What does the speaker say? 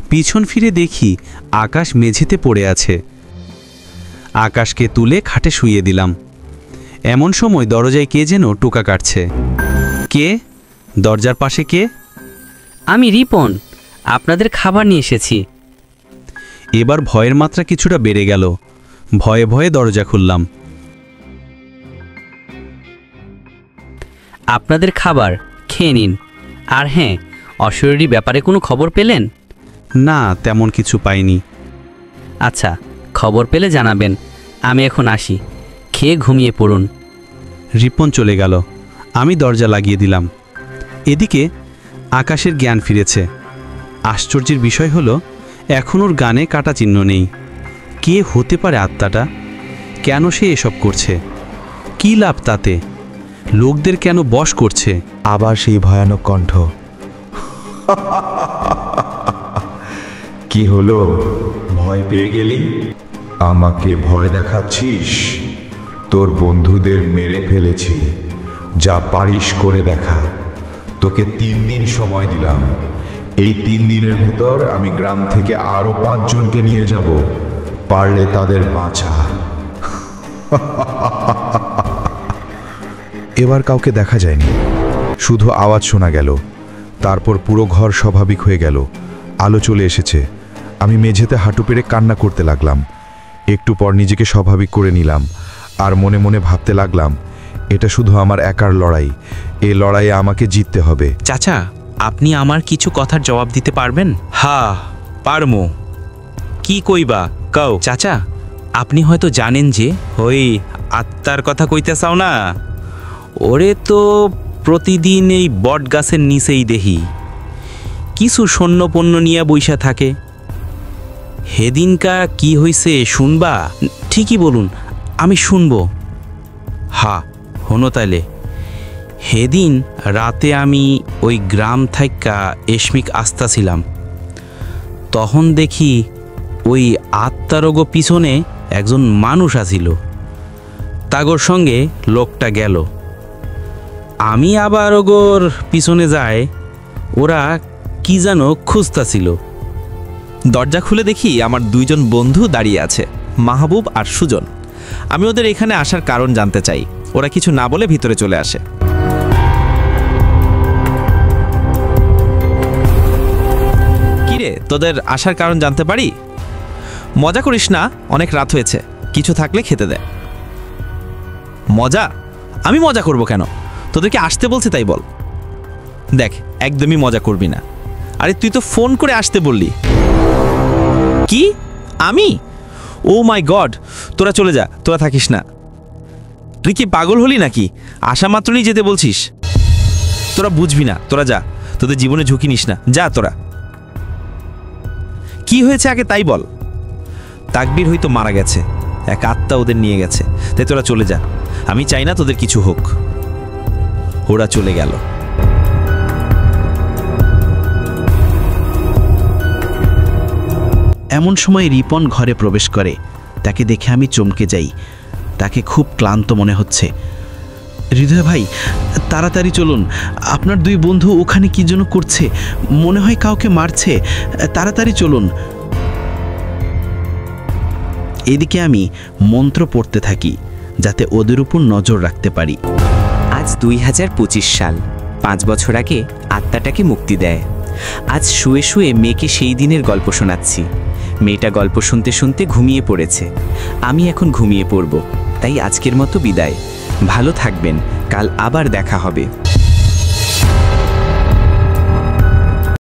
পিছন ফিরে দেখি আকাশ মেঝেতে পড়ে আছে। আকাশকে তুলে খাটে শুইয়ে দিলাম। এমন সময় দরজায় কে যেন টোকা কাটছে। কে? দরজার পাশে কে? আমি রিপন, আপনাদের খাবার নিয়ে এসেছি। এবার ভয়ের মাত্রা কিছুটা বেড়ে গেল। ভয়ে ভয়ে দরজা খুললাম। আপনাদের খাবার খেয়ে নিন। আর হ্যাঁ, অশরীরী ব্যাপারে কোনো খবর পেলেন? না, তেমন কিছু পাইনি। আচ্ছা, খবর পেলে জানাবেন। আমি এখন আসি, খেয়ে ঘুমিয়ে পড়ুন। রিপন চলে গেল। আমি দরজা লাগিয়ে দিলাম। এদিকে আকাশের জ্ঞান ফিরেছে। আশ্চর্যের বিষয় হলো, এখন ওর গানে কাটা চিহ্ন নেই। কে হতে পারে আত্মাটা? কেন সে এসব করছে? কী লাভ তাতে? লোকদের কেন বশ করছে? আবার সেই ভয়ানক কণ্ঠ। কি হলো, ভয় পেয়ে গেলি? আমাকে ভয় দেখাচ্ছিস? তোর বন্ধুদের মেরে ফেলেছি, যা পারিস করে দেখা। তোকে 3 দিন সময় দিলাম। এই 3 দিনের ভেতর আমি গ্রাম থেকে আরো 5 জনকে নিয়ে যাব। পারলে তাদের বাঁচা। এবার কাউকে দেখা যায়নি, শুধু আওয়াজ শোনা গেল। তারপর পুরো ঘর স্বাভাবিক হয়ে গেল। আলো চলে এসেছে। আমি মেঝেতে হাঁটু পেড়ে কান্না করতে লাগলাম। একটু পর নিজেকে স্বাভাবিক করে নিলাম আর মনে মনে ভাবতে লাগলাম, এটা শুধু আমার একার লড়াই। এই লড়াইয়ে আমাকে জিততে হবে। চাচা, আপনি আমার কিছু কথার জবাব দিতে পারবেন? হ্যাঁ, পারমু। কি কইবা কও। চাচা, আপনি হয়তো জানেন যে ওই আত্মার কথা কইতে চাও না, ওরে তো প্রতিদিন এই বট গাছের নিচেই দেখি কিছু সৈন্যপণ্য নিয়ে বইসা থাকে। হেদিনকা কি হইছে শুনবা? ঠিকই বলুন, আমি শুনবো। হ্যাঁ, হনো তাইলে। হেদিন রাতে আমি ওই গ্রাম থাইকা এশমিক আসতাছিলাম। তখন দেখি ওই আত্মারোগো পিছনে একজন মানুষ আছিল। তাগোর সঙ্গে লোকটা গেল। আমি আবার ওগোর পিছনে যাই, ওরা কি যেন খুঁজতাছিল। দরজা খুলে দেখি আমার 2 জন বন্ধু দাঁড়িয়ে আছে, মাহবুব আর সুজন। আমি ওদের এখানে আসার কারণ জানতে চাই। ওরা কিছু না বলে ভিতরে চলে আসে। কিরে, তোদের আসার কারণ জানতে পারি? মজা করিস না, অনেক রাত হয়েছে। কিছু থাকলে খেতে দে। মজা? আমি মজা করব কেন? তোদেরকে আসতে বলছি তাই বল। দেখ, একদমই মজা করবি না। আরে তুই তো ফোন করে আসতে বললি। কি? আমি? ও মাই গড! তোরা চলে যা, তোরা থাকিস না। তুই কি পাগল হলি নাকি? আসা মাত্রই যেতে বলছিস? তোরা বুঝবি না, তোরা যা। তোদের জীবনে ঝুঁকি নিস না, যা তোরা। কি হয়েছে আগে তাই বল। তাকবীর হয়তো মারা গেছে, এক আত্মা ওদের নিয়ে গেছে, তাই তোরা চলে যা। আমি চাই না তোদের কিছু হোক। ওরা চলে গেল। এমন সময় রিপন ঘরে প্রবেশ করে। তাকে দেখে আমি চমকে যাই। তাকে খুব ক্লান্ত মনে হচ্ছে। হৃদয় ভাই, তাড়াতাড়ি চলুন। আপনার 2 বন্ধু ওখানে কি যেন করছে, মনে হয় কাউকে মারছে। তাড়াতাড়ি চলুন। এদিকে আমি মন্ত্র পড়তে থাকি, যাতে ওদের উপর নজর রাখতে পারি। আজ 2025 সাল। 5 বছর আগে আত্মাটাকে মুক্তি দেয়। আজ শুয়ে শুয়ে মেয়েকে সেই দিনের গল্প শোনাচ্ছি। মেয়েটা গল্প শুনতে শুনতে ঘুমিয়ে পড়েছে। আমি এখন ঘুমিয়ে পড়ব, তাই আজকের মতো বিদায়। ভালো থাকবেন, কাল আবার দেখা হবে।